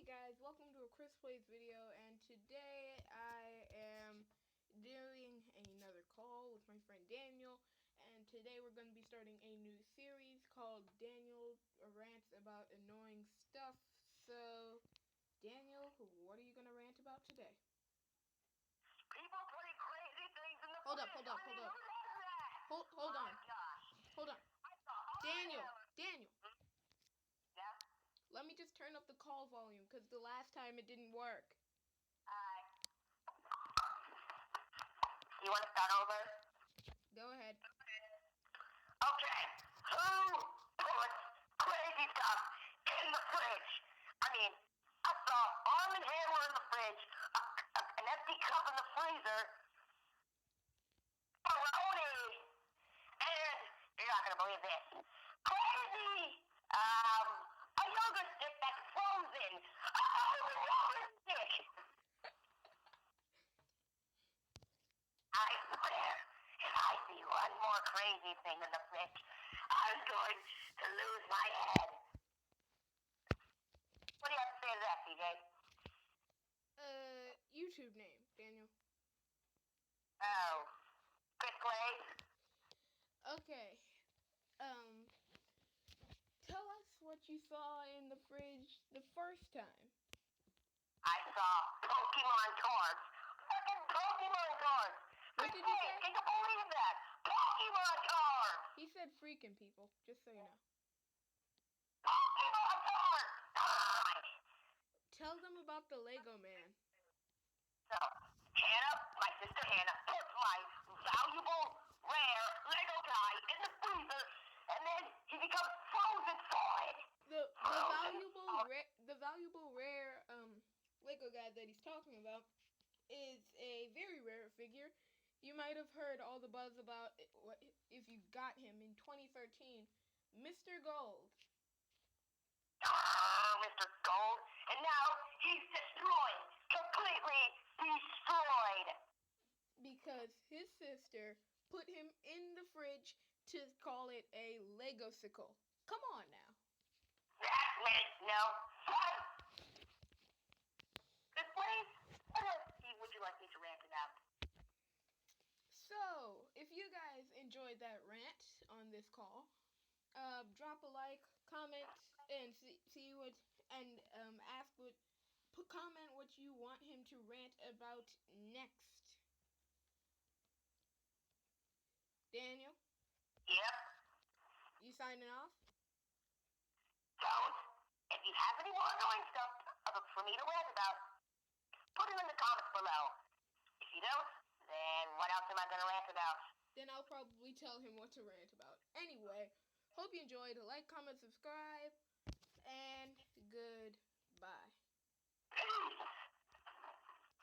guys, welcome to a Chris Plays video, and today I am doing another call with my friend Daniel, and today we're going to be starting a new series called Daniel Rants About Annoying Stuff. So, Daniel, what are you going to rant about today? People putting crazy things in the Hold up. Who does that? Hold on. Gosh. Hold on. Daniel. Yeah? Let me just turn up the call volume, because the last time it didn't work. You want to start over? Go ahead. Okay. Who puts crazy stuff in the fridge? I mean, I saw Arm & Hammer in the fridge, an empty cup in the freezer, bologna, and you're not going to believe this. Crazy! A yogurt stick that's frozen. Oh, the yogurt stick! I swear, if I see one more crazy thing in the fridge, I'm going to lose my head. What do you have to say to that, CJ? YouTube name, Daniel. Oh, Chris Clay? Okay. Tell us what you saw in the fridge the first time. I saw Pokemon cards. Fucking Pokemon cards! What did you say? Can you believe that? Pokemon cards! He said freaking people, just so you know. Pokemon cards! Tell them about the Lego man. So, Hannah, my sister Hannah, puts my valuable, rare Lego guy in the freezer, and then he becomes frozen solid. The valuable rare Lego guy that he's talking about is a very rare figure. You might have heard all the buzz about it, if you got him in 2013, Mr. Gold. Mr. Gold, and now he's destroyed, completely destroyed. Because his sister put him in the fridge to call it a Lego-sicle. Come on now. That makes no sense. This place, what else would you like me to rant about? So, if you guys enjoyed that rant on this call, drop a like, comment, and see what, and ask what, comment what you want him to rant about next. Daniel? Yep. You signing off? Don't. If you have any more annoying stuff for me to rant about, put it in the comments below. If you don't, then what else am I going to rant about? Then I'll probably tell him what to rant about. Anyway, hope you enjoyed. Like, comment, subscribe.